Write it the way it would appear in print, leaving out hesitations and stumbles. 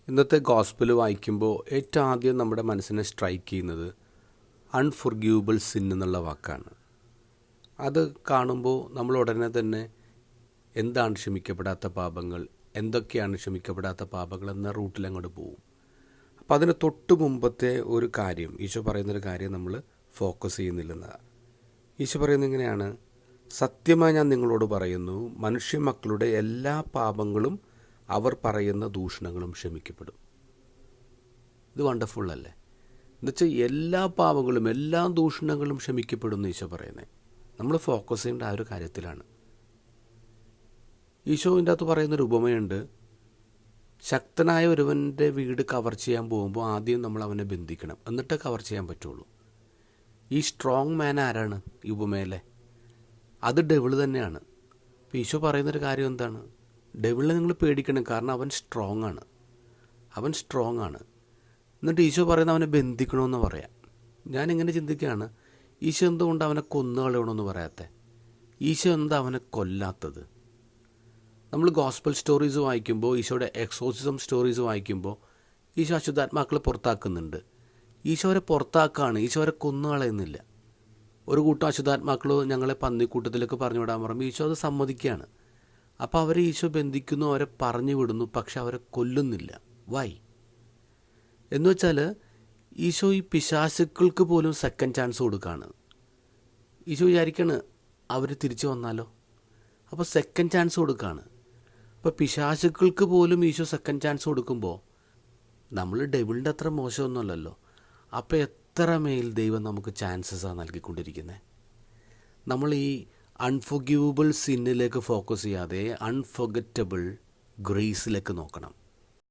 ഇന്നത്തെ ഗോസ്പൽ വായിക്കുമ്പോൾ ഏറ്റവും ആദ്യം നമ്മുടെ മനസ്സിനെ സ്ട്രൈക്ക് ചെയ്യുന്നത് അൺഫോർഗീവബിൾ സിൻ എന്നുള്ള വാക്കാണ്. അത് കാണുമ്പോൾ നമ്മൾ ഉടനെ തന്നെ എന്താണ് ക്ഷമിക്കപ്പെടാത്ത പാപങ്ങൾ, എന്തൊക്കെയാണ് ക്ഷമിക്കപ്പെടാത്ത പാപങ്ങൾ എന്ന റൂട്ടിൽ അങ്ങോട്ട് പോകും. അപ്പോൾ അതിന് തൊട്ട് മുമ്പത്തെ ഒരു കാര്യം, ഈശോ പറയുന്നൊരു കാര്യം നമ്മൾ ഫോക്കസ് ചെയ്യുന്നില്ലെന്നതാണ്. ഈശോ പറയുന്നത് ഇങ്ങനെയാണ്: സത്യമായി ഞാൻ നിങ്ങളോട് പറയുന്നു, മനുഷ്യമക്കളുടെ എല്ലാ പാപങ്ങളും അവർ പറയുന്ന ദൂഷണങ്ങളും ക്ഷമിക്കപ്പെടും. ഇത് വണ്ടർഫുൾ അല്ലേ? എന്നുവെച്ചാൽ എല്ലാ പാപങ്ങളും എല്ലാ ദൂഷണങ്ങളും ക്ഷമിക്കപ്പെടും എന്ന് ഈശോ പറയുന്നത്. നമ്മൾ ഫോക്കസ് ചെയ്യേണ്ട ആ ഒരു കാര്യത്തിലാണ്. ഈശോൻ്റെ അകത്ത് പറയുന്നൊരു ഉപമയുണ്ട്. ശക്തനായ ഒരുവൻ്റെ വീട് കവർ ചെയ്യാൻ പോകുമ്പോൾ ആദ്യം നമ്മൾ അവനെ ബന്ധിക്കണം, എന്നിട്ടേ കവർ ചെയ്യാൻ പറ്റുള്ളൂ. ഈ സ്ട്രോങ് മാൻ ആരാണ് ഈ ഉപമയിലെ? അത് ഡെവിൾ തന്നെയാണ്. അപ്പോൾ ഈശോ പറയുന്നൊരു കാര്യം എന്താണ്? ഡെവിളിനെ നിങ്ങൾ പേടിക്കണം, കാരണം അവൻ സ്ട്രോങ് ആണ്. എന്നിട്ട് ഈശോ പറയുന്നത് അവനെ ബന്ധിക്കണമെന്ന് പറയാം. ഞാനിങ്ങനെ ചിന്തിക്കുകയാണ്, ഈശോ എന്തുകൊണ്ട് അവനെ കൊന്നു കളയണമെന്ന് പറയാത്തെ? ഈശോ എന്താ അവനെ കൊല്ലാത്തത്? നമ്മൾ ഗോസ്പൽ സ്റ്റോറീസ് വായിക്കുമ്പോൾ, ഈശോയുടെ എക്സോസിസം സ്റ്റോറീസ് വായിക്കുമ്പോൾ ഈശോ അശുദ്ധാത്മാക്കളെ പുറത്താക്കുന്നുണ്ട്. ഈശോ അവരെ പുറത്താക്കുകയാണ്, ഈശോ അവരെ കൊന്നു കളയുന്നില്ല. ഒരു കൂട്ടം അശുദ്ധാത്മാക്കൾ ഞങ്ങളെ പന്നിക്കൂട്ടത്തിലേക്ക് പറഞ്ഞു വിടാൻ പറയുമ്പോൾ ഈശോ അത് സമ്മതിക്കുകയാണ്. അപ്പോൾ അവരെ ഈശോ ബന്ധിക്കുന്നു, അവരെ പറഞ്ഞു വിടുന്നു, പക്ഷെ അവരെ കൊല്ലുന്നില്ല. വൈ എന്ന് വെച്ചാൽ ഈശോ ഈ പിശാചുക്കൾക്ക് പോലും സെക്കൻഡ് ചാൻസ് കൊടുക്കുകയാണ്. ഈശോ വിചാരിക്കുകയാണ് അവർ തിരിച്ചു വന്നാലോ, അപ്പോൾ സെക്കൻഡ് ചാൻസ് കൊടുക്കുകയാണ്. അപ്പോൾ പിശാചുക്കൾക്ക് പോലും ഈശോ സെക്കൻഡ് ചാൻസ് കൊടുക്കുമ്പോൾ നമ്മൾ ഡെവിളിൻ്റെ അത്ര മോശമൊന്നുമല്ലല്ലോ. അപ്പോൾ എത്ര മേൽ ദൈവം നമുക്ക് ചാൻസസാണ് നൽകിക്കൊണ്ടിരിക്കുന്നത്. നമ്മൾ ഈ അൺഫോർഗീവബിൾ സിന്നിലേക്ക് ഫോക്കസ് ചെയ്യാതെ അൺഫോർഗറ്റബിൾ ഗ്രേസിലേക്ക് നോക്കണം.